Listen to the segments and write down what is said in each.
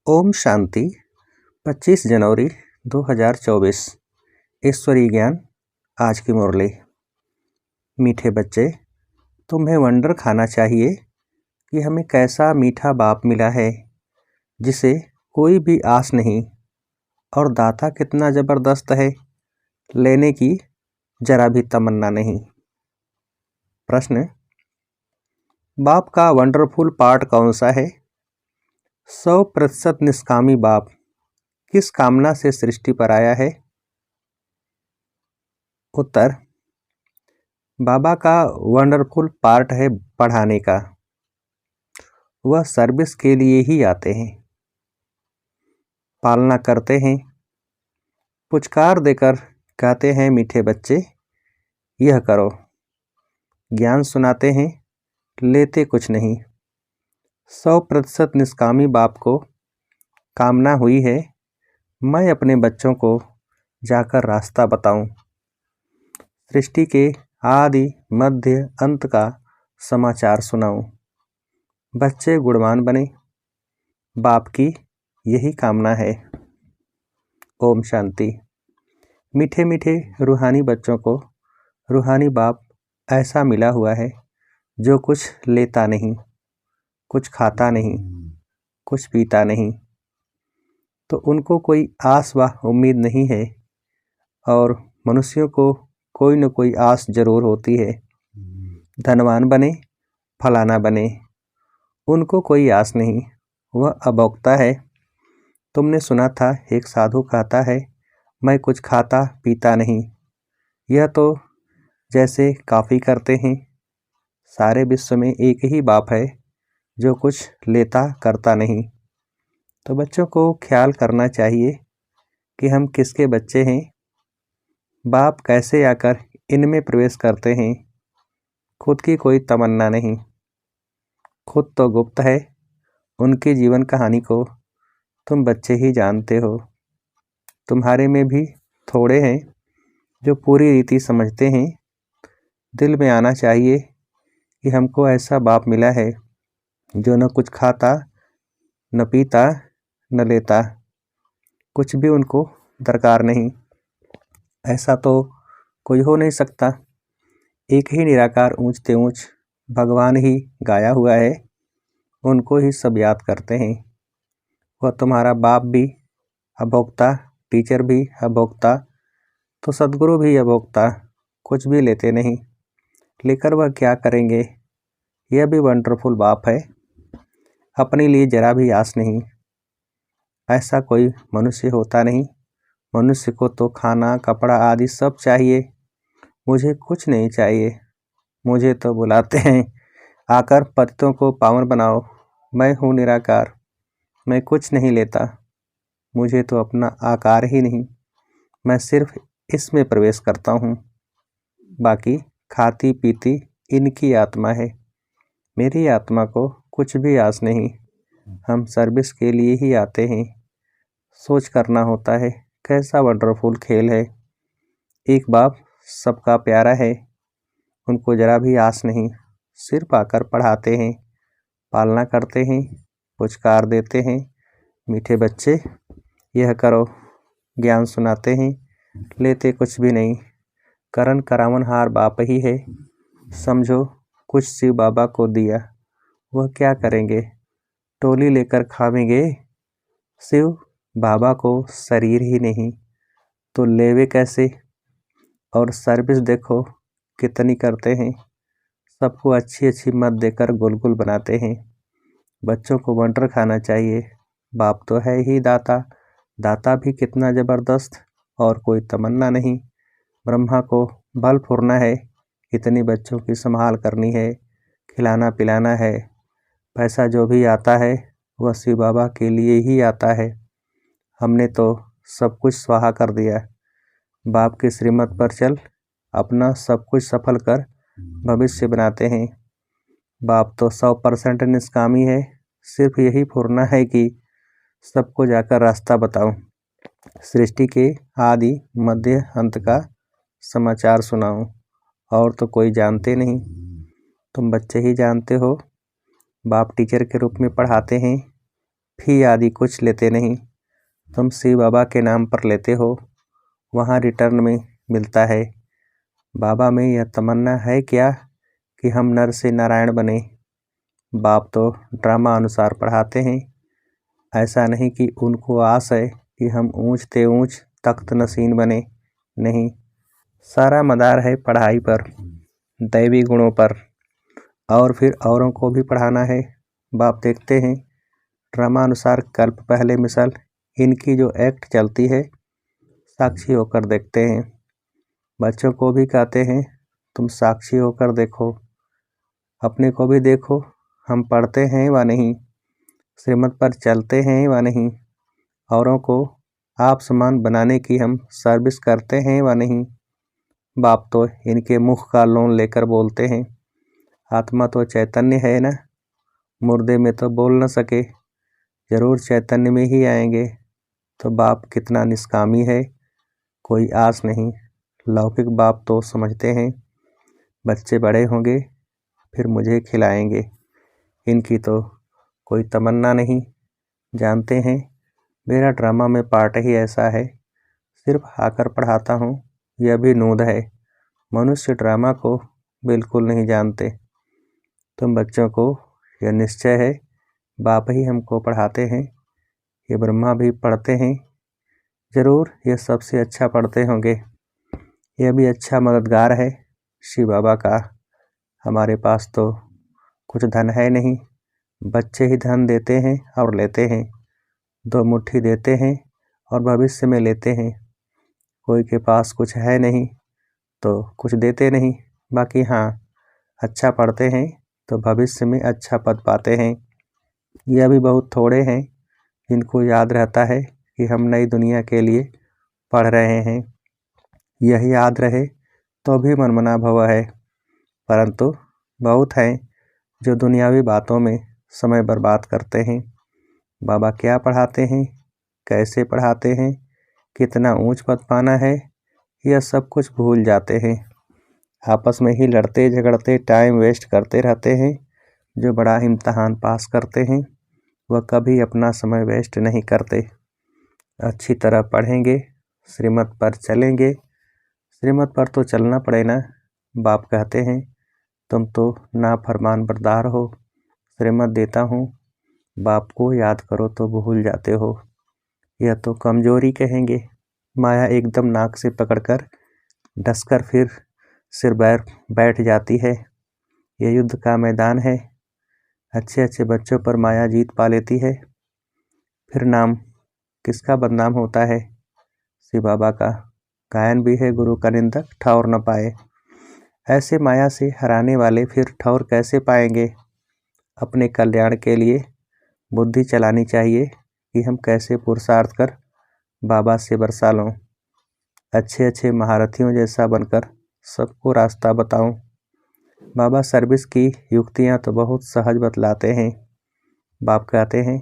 ओम शांति। 25 जनवरी 2024। ईश्वरीय ज्ञान। आज की मुरली। मीठे बच्चे, तुम्हें वंडर खाना चाहिए कि हमें कैसा मीठा बाप मिला है जिसे कोई भी आस नहीं, और दाता कितना ज़बरदस्त है, लेने की जरा भी तमन्ना नहीं। प्रश्न: बाप का वंडरफुल पार्ट कौन सा है? 100% निष्कामी बाप किस कामना से सृष्टि पर आया है? उत्तर: बाबा का वंडरफुल पार्ट है पढ़ाने का। वह सर्विस के लिए ही आते हैं, पालना करते हैं, पुचकार देकर कहते हैं मीठे बच्चे यह करो, ज्ञान सुनाते हैं, लेते कुछ नहीं। 100% निष्कामी बाप को कामना हुई है मैं अपने बच्चों को जाकर रास्ता बताऊं, सृष्टि के आदि मध्य अंत का समाचार सुनाऊं, बच्चे गुणवान बने। बाप की यही कामना है। ओम शांति। मीठे मीठे रूहानी बच्चों को रूहानी बाप ऐसा मिला हुआ है जो कुछ लेता नहीं, कुछ खाता नहीं, कुछ पीता नहीं, तो उनको कोई आस व उम्मीद नहीं है। और मनुष्यों को कोई न कोई आस जरूर होती है, धनवान बने, फलाना बने। उनको कोई आस नहीं, वह अभोक्ता है। तुमने सुना था एक साधु कहता है मैं कुछ खाता पीता नहीं। यह तो जैसे काफ़ी करते हैं। सारे विश्व में एक ही बाप है जो कुछ लेता करता नहीं। तो बच्चों को ख्याल करना चाहिए कि हम किसके बच्चे हैं, बाप कैसे आकर इनमें प्रवेश करते हैं। खुद की कोई तमन्ना नहीं, खुद तो गुप्त है। उनकी जीवन कहानी को तुम बच्चे ही जानते हो। तुम्हारे में भी थोड़े हैं जो पूरी रीति समझते हैं। दिल में आना चाहिए कि हमको ऐसा बाप मिला है जो न कुछ खाता, न पीता, न लेता, कुछ भी उनको दरकार नहीं। ऐसा तो कोई हो नहीं सकता। एक ही निराकार ऊंचते ऊंच भगवान ही गाया हुआ है, उनको ही सब याद करते हैं। वह तुम्हारा बाप भी अभोक्ता, टीचर भी अभोक्ता, तो सदगुरु भी अभोक्ता, कुछ भी लेते नहीं। लेकर वह क्या करेंगे? यह भी वंडरफुल बाप है। अपने लिए जरा भी आस नहीं। ऐसा कोई मनुष्य होता नहीं। मनुष्य को तो खाना कपड़ा आदि सब चाहिए, मुझे कुछ नहीं चाहिए। मुझे तो बुलाते हैं आकर पतितों को पावन बनाओ। मैं हूँ निराकार, मैं कुछ नहीं लेता। मुझे तो अपना आकार ही नहीं, मैं सिर्फ इसमें प्रवेश करता हूँ। बाकी खाती पीती इनकी आत्मा है, मेरी आत्मा को कुछ भी आस नहीं। हम सर्विस के लिए ही आते हैं। सोच करना होता है कैसा वंडरफुल खेल है। एक बाप सबका प्यारा है, उनको जरा भी आस नहीं, सिर्फ आकर पढ़ाते हैं, पालना करते हैं, पुचकार देते हैं मीठे बच्चे यह करो, ज्ञान सुनाते हैं, लेते कुछ भी नहीं। करण करावनहार बाप ही है। समझो कुछ शिव बाबा को दिया, वह क्या करेंगे? टोली लेकर खावेंगे। शिव बाबा को शरीर ही नहीं तो लेवे कैसे? और सर्विस देखो कितनी करते हैं, सबको अच्छी अच्छी मत देकर गुलगुल बनाते हैं। बच्चों को वंडर खाना चाहिए। बाप तो है ही दाता, दाता भी कितना ज़बरदस्त, और कोई तमन्ना नहीं। ब्रह्मा को बल फुरना है, इतनी बच्चों की संभाल करनी है, खिलाना पिलाना है। पैसा जो भी आता है वह शिव बाबा के लिए ही आता है। हमने तो सब कुछ स्वाहा कर दिया। बाप की श्रीमत पर चल, अपना सब कुछ सफल कर भविष्य बनाते हैं। बाप तो 100% निष्कामी है। सिर्फ यही फुरना है कि सबको जाकर रास्ता बताऊं, सृष्टि के आदि मध्य अंत का समाचार सुनाऊं। और तो कोई जानते नहीं, तुम बच्चे ही जानते हो। बाप टीचर के रूप में पढ़ाते हैं, फी आदि कुछ लेते नहीं। तुम शिव बाबा के नाम पर लेते हो, वहाँ रिटर्न में मिलता है। बाबा में यह तमन्ना है क्या कि हम नर से नारायण बने। बाप तो ड्रामा अनुसार पढ़ाते हैं। ऐसा नहीं कि उनको आस है कि हम ऊंच ते ऊंच तख्त नसीन बने, नहीं। सारा मदार है पढ़ाई पर, दैवी गुणों पर, और फिर औरों को भी पढ़ाना है। बाप देखते हैं ड्रामा अनुसार कल्प पहले मिसल इनकी जो एक्ट चलती है, साक्षी होकर देखते हैं। बच्चों को भी कहते हैं तुम साक्षी होकर देखो, अपने को भी देखो, हम पढ़ते हैं व नहीं, श्रीमत पर चलते हैं व नहीं, औरों को आप समान बनाने की हम सर्विस करते हैं व नहीं। बाप तो इनके मुख का लोन लेकर बोलते हैं, आत्मा तो चैतन्य है ना, मुर्दे में तो बोल न सके, जरूर चैतन्य में ही आएंगे। तो बाप कितना निष्कामी है, कोई आस नहीं। लौकिक बाप तो समझते हैं बच्चे बड़े होंगे फिर मुझे खिलाएंगे, इनकी तो कोई तमन्ना नहीं। जानते हैं मेरा ड्रामा में पार्ट ही ऐसा है, सिर्फ आकर पढ़ाता हूँ, यह भी नूद है। मनुष्य ड्रामा को बिल्कुल नहीं जानते। तुम बच्चों को यह निश्चय है बाप ही हमको पढ़ाते हैं। ये ब्रह्मा भी पढ़ते हैं, जरूर ये सबसे अच्छा पढ़ते होंगे। यह भी अच्छा मददगार है शिव बाबा का। हमारे पास तो कुछ धन है नहीं, बच्चे ही धन देते हैं और लेते हैं। 2 मुट्ठी देते हैं और भविष्य में लेते हैं। कोई के पास कुछ है नहीं तो कुछ देते नहीं, बाकी हाँ अच्छा पढ़ते हैं तो भविष्य में अच्छा पद पाते हैं। यह भी बहुत थोड़े हैं जिनको याद रहता है कि हम नई दुनिया के लिए पढ़ रहे हैं। यह याद रहे तो भी मनमना भव है, परंतु बहुत हैं जो दुनियावी बातों में समय बर्बाद करते हैं। बाबा क्या पढ़ाते हैं, कैसे पढ़ाते हैं, कितना ऊंच पद पाना है, यह सब कुछ भूल जाते हैं। आपस में ही लड़ते झगड़ते टाइम वेस्ट करते रहते हैं। जो बड़ा इम्तहान पास करते हैं वह कभी अपना समय वेस्ट नहीं करते। अच्छी तरह पढ़ेंगे, श्रीमत पर चलेंगे। श्रीमत पर तो चलना पड़े ना, बाप कहते हैं तुम तो नाफरमान बरदार हो, श्रीमत देता हूँ, बाप को याद करो तो भूल जाते हो। यह तो कमजोरी कहेंगे। माया एकदम नाक से पकड़कर डसकर फिर सिर बैठ जाती है। यह युद्ध का मैदान है। अच्छे अच्छे बच्चों पर माया जीत पा लेती है, फिर नाम किसका बदनाम होता है, शिव बाबा का। गायन भी है गुरु का निंदक ठौर न पाए। ऐसे माया से हराने वाले फिर ठौर कैसे पाएंगे। अपने कल्याण के लिए बुद्धि चलानी चाहिए कि हम कैसे पुरुषार्थ कर बाबा से बरसा लूँ। अच्छे अच्छे महारथियों जैसा बनकर सबको रास्ता बताऊं। बाबा सर्विस की युक्तियां तो बहुत सहज बतलाते हैं। बाप कहते हैं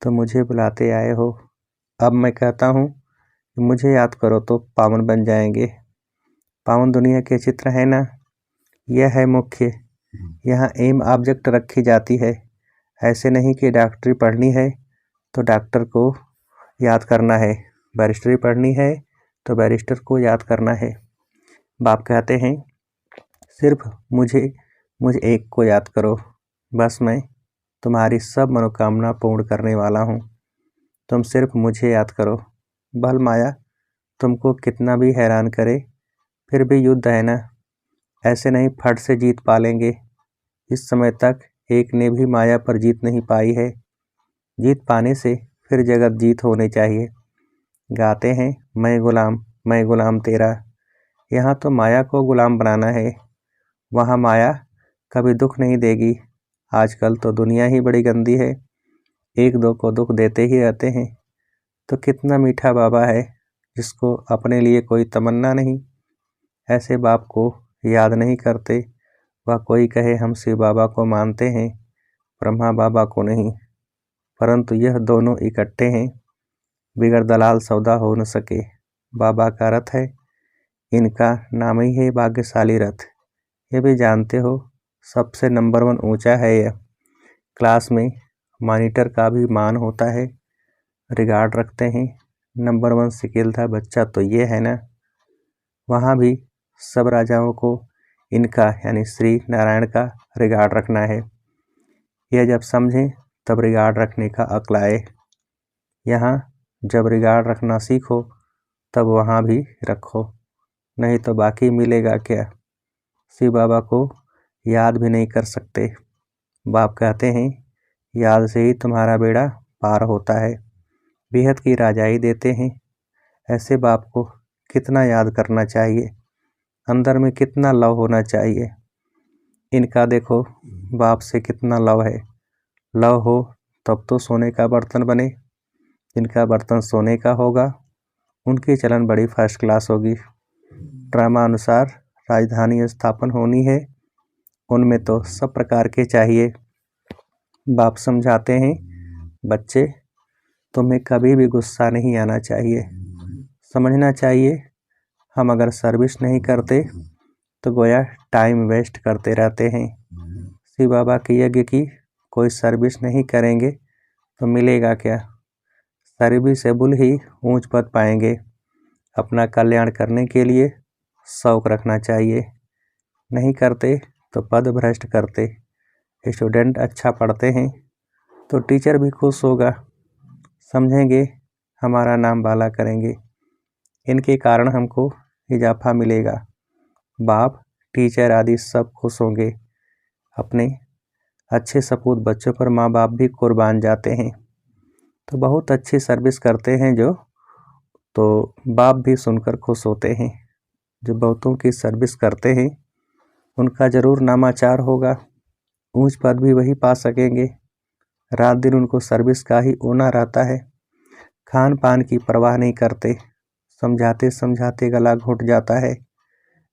तो मुझे बुलाते आए हो, अब मैं कहता हूँ कि मुझे याद करो तो पावन बन जाएंगे। पावन दुनिया के चित्र है ना, यह है मुख्य। यहाँ एम ऑब्जेक्ट रखी जाती है। ऐसे नहीं कि डॉक्टरी पढ़नी है तो डॉक्टर को याद करना है, बैरिस्टरी पढ़नी है तो बैरिस्टर को याद करना है। बाप कहते हैं सिर्फ मुझे एक को याद करो, बस मैं तुम्हारी सब मनोकामना पूर्ण करने वाला हूँ। तुम सिर्फ मुझे याद करो। बल माया तुमको कितना भी हैरान करे, फिर भी युद्ध है ना, ऐसे नहीं फट से जीत पा लेंगे। इस समय तक एक ने भी माया पर जीत नहीं पाई है। जीत पाने से फिर जगत जीत होनी चाहिए। गाते हैं मैं गुलाम तेरा। यहाँ तो माया को गुलाम बनाना है, वहाँ माया कभी दुख नहीं देगी। आजकल तो दुनिया ही बड़ी गंदी है, एक दो को दुख देते ही रहते हैं। तो कितना मीठा बाबा है जिसको अपने लिए कोई तमन्ना नहीं। ऐसे बाप को याद नहीं करते। वह कोई कहे हम शिव बाबा को मानते हैं, ब्रह्मा बाबा को नहीं, परंतु यह दोनों इकट्ठे हैं। बिगड़ दलाल सौदा हो न सके। बाबा का रथ है, इनका नाम ही है भाग्यशाली रथ। ये भी जानते हो सबसे नंबर 1 ऊंचा है यह। क्लास में मॉनिटर का भी मान होता है, रिगार्ड रखते हैं। नंबर 1 स्किल था बच्चा तो ये है ना। वहाँ भी सब राजाओं को इनका यानी श्री नारायण का रिगार्ड रखना है। यह जब समझें तब रिगार्ड रखने का अक्ल आए। यहाँ जब रिगार्ड रखना सीखो तब वहाँ भी रखो, नहीं तो बाकी मिलेगा क्या। शिव बाबा को याद भी नहीं कर सकते। बाप कहते हैं याद से ही तुम्हारा बेड़ा पार होता है। बेहद की राजाई देते हैं। ऐसे बाप को कितना याद करना चाहिए, अंदर में कितना लव होना चाहिए। इनका देखो बाप से कितना लव है। लव हो तब तो सोने का बर्तन बने। जिनका बर्तन सोने का होगा उनकी चलन बड़ी फर्स्ट क्लास होगी। ड्रामा अनुसार राजधानी स्थापन होनी है, उनमें तो सब प्रकार के चाहिए। बाप समझाते हैं बच्चे तुम्हें कभी भी गुस्सा नहीं आना चाहिए। समझना चाहिए हम अगर सर्विस नहीं करते तो गोया टाइम वेस्ट करते रहते हैं। शिव बाबा के यज्ञ की कोई सर्विस नहीं करेंगे तो मिलेगा क्या। सर्विसेबल ही ऊंच पद पाएंगे। अपना कल्याण करने के लिए शौक रखना चाहिए। नहीं करते तो पद भ्रष्ट करते। स्टूडेंट अच्छा पढ़ते हैं तो टीचर भी खुश होगा, समझेंगे हमारा नाम बाला करेंगे। इनके कारण हमको इजाफा मिलेगा। बाप टीचर आदि सब खुश होंगे। अपने अच्छे सपूत बच्चों पर माँ बाप भी कुर्बान जाते हैं तो बहुत अच्छी सर्विस करते हैं जो, तो बाप भी सुनकर खुश होते हैं। जो बहुतों की सर्विस करते हैं उनका जरूर नामाचार होगा, ऊंच पद भी वही पा सकेंगे। रात दिन उनको सर्विस का ही होना रहता है। खान पान की परवाह नहीं करते, समझाते समझाते गला घुट जाता है।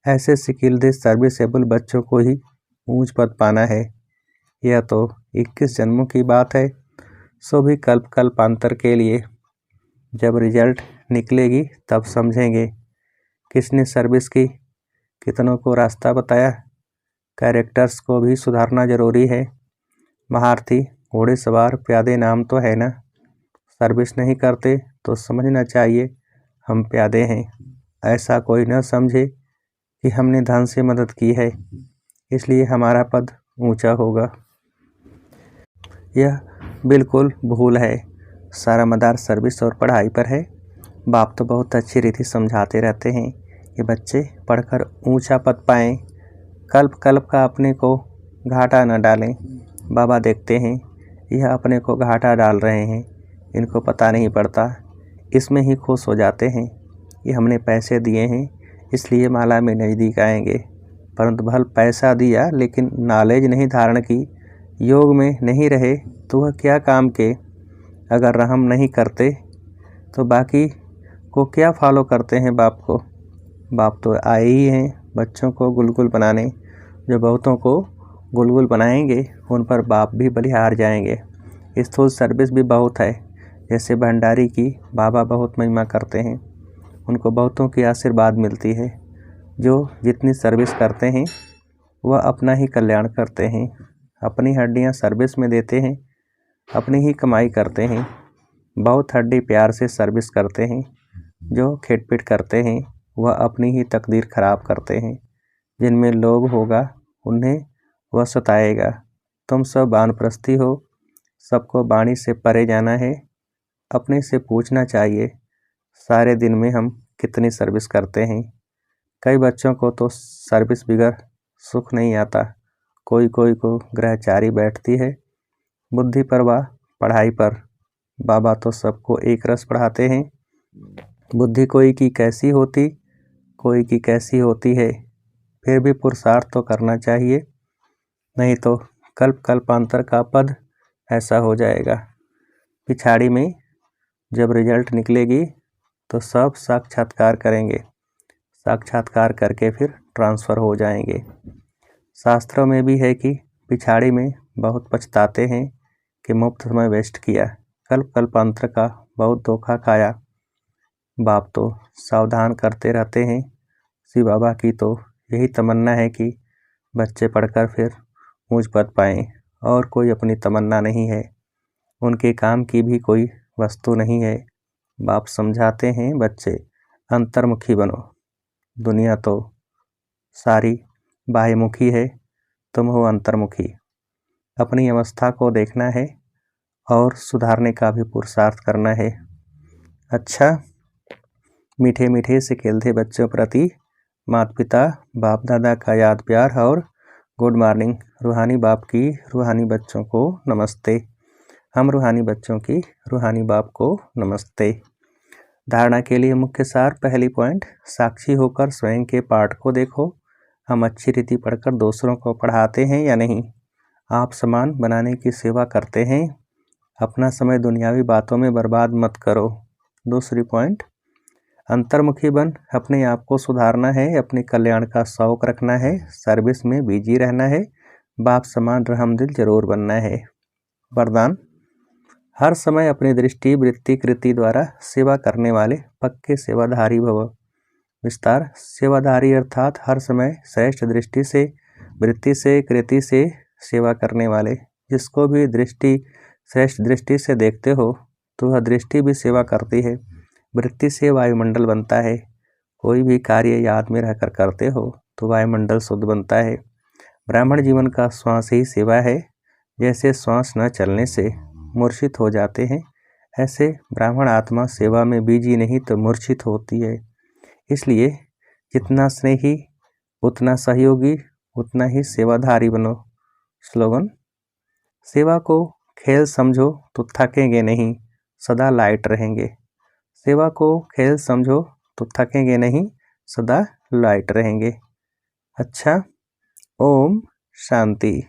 ऐसे स्किल्ड सर्विसेबल बच्चों को ही ऊंच पद पाना है। यह तो 21 जन्मों की बात है, सो भी कल्प कल्पांतर के लिए। जब रिजल्ट निकलेगी तब समझेंगे किसने सर्विस की, कितनों को रास्ता बताया। कैरेक्टर्स को भी सुधारना जरूरी है। महारथी घोड़े सवार प्यादे नाम तो है ना। सर्विस नहीं करते तो समझना चाहिए हम प्यादे हैं। ऐसा कोई न समझे कि हमने धन से मदद की है इसलिए हमारा पद ऊंचा होगा। यह बिल्कुल भूल है। सारा मदार सर्विस और पढ़ाई पर है। बाप तो बहुत अच्छी रीति समझाते रहते हैं कि बच्चे पढ़कर ऊंचा पद पाएं, कल्प कल्प का अपने को घाटा न डालें। बाबा देखते हैं यह अपने को घाटा डाल रहे हैं, इनको पता नहीं पड़ता, इसमें ही खुश हो जाते हैं कि हमने पैसे दिए हैं इसलिए माला में नज़दीक आएंगे। परंतु भल पैसा दिया लेकिन नॉलेज नहीं धारण की, योग में नहीं रहे तो वह क्या काम के। अगर रहम नहीं करते तो बाकी को क्या फॉलो करते हैं बाप को। बाप तो आए ही हैं बच्चों को गुलगुल बनाने। जो बहुतों को गुलगुल बनाएंगे उन पर बाप भी बलिहार जाएंगे। स्थूल सर्विस भी बहुत है। जैसे भंडारी की बाबा बहुत महिमा करते हैं, उनको बहुतों की आशीर्वाद मिलती है। जो जितनी सर्विस करते हैं वह अपना ही कल्याण करते हैं। अपनी हड्डियां सर्विस में देते हैं, अपनी ही कमाई करते हैं। बहुत हड्डी प्यार से सर्विस करते हैं। जो खिटपिट करते हैं वह अपनी ही तकदीर खराब करते हैं। जिनमें लोभ होगा उन्हें वह सताएगा। तुम सब वानप्रस्थी हो, सबको वाणी से परे जाना है। अपने से पूछना चाहिए सारे दिन में हम कितनी सर्विस करते हैं। कई बच्चों को तो सर्विस बिगर सुख नहीं आता। कोई कोई को ग्रहचारी बैठती है, बुद्धि पर व पढ़ाई पर। बाबा तो सबको एक रस पढ़ाते हैं। बुद्धि कोई की कैसी होती, कोई की कैसी होती है, फिर भी पुरुषार्थ तो करना चाहिए, नहीं तो कल्प कल्पांतर का पद ऐसा हो जाएगा। पिछाड़ी में जब रिजल्ट निकलेगी तो सब साक्षात्कार करेंगे, साक्षात्कार करके फिर ट्रांसफ़र हो जाएंगे। शास्त्रों में भी है कि पिछाड़ी में बहुत पछताते हैं कि मुफ्त समय वेस्ट किया, कल्प कल्पांतर का बहुत धोखा खाया। बाप तो सावधान करते रहते हैं। शिव बाबा की तो यही तमन्ना है कि बच्चे पढ़कर फिर ऊंच पद पाएं, और कोई अपनी तमन्ना नहीं है। उनके काम की भी कोई वस्तु नहीं है। बाप समझाते हैं बच्चे अंतर्मुखी बनो, दुनिया तो सारी बाह्यमुखी है, तुम हो अंतर्मुखी। अपनी अवस्था को देखना है और सुधारने का भी पुरुषार्थ करना है। अच्छा, मीठे मीठे से खेलते बच्चों प्रति माता पिता बाप दादा का याद प्यार और गुड मॉर्निंग। रूहानी बाप की रूहानी बच्चों को नमस्ते। हम रूहानी बच्चों की रूहानी बाप को नमस्ते। धारणा के लिए मुख्य सार। पहली पॉइंट, साक्षी होकर स्वयं के पाठ को देखो। हम अच्छी रीति पढ़कर दूसरों को पढ़ाते हैं या नहीं? आप समान बनाने की सेवा करते हैं? अपना समय दुनियावी बातों में बर्बाद मत करो। दूसरी पॉइंट, अंतर्मुखी बन, अपने आप को सुधारना है, अपने कल्याण का शौक रखना है, सर्विस में बिजी रहना है, बाप समान रहमदिल जरूर बनना है। वरदान, हर समय अपनी दृष्टि वृत्ति कृति द्वारा सेवा करने वाले पक्के सेवाधारी भव। विस्तार, सेवाधारी अर्थात हर समय श्रेष्ठ दृष्टि से वृत्ति से कृति से सेवा करने वाले। जिसको भी दृष्टि श्रेष्ठ दृष्टि से देखते हो तो वह दृष्टि भी सेवा करती है। वृत्ति से वायुमंडल बनता है। कोई भी कार्य याद में रहकर करते हो तो वायुमंडल शुद्ध बनता है। ब्राह्मण जीवन का श्वास ही सेवा है। जैसे श्वास न चलने से मूर्छित हो जाते हैं, ऐसे ब्राह्मण आत्मा सेवा में बीजी नहीं तो मूर्छित होती है। इसलिए जितना स्नेही उतना सहयोगी उतना ही सेवाधारी बनो। स्लोगन, सेवा को खेल समझो तो थकेंगे नहीं, सदा लाइट रहेंगे। सेवा को खेल समझो तो थकेंगे नहीं, सदा लाइट रहेंगे। अच्छा, ओम शांति।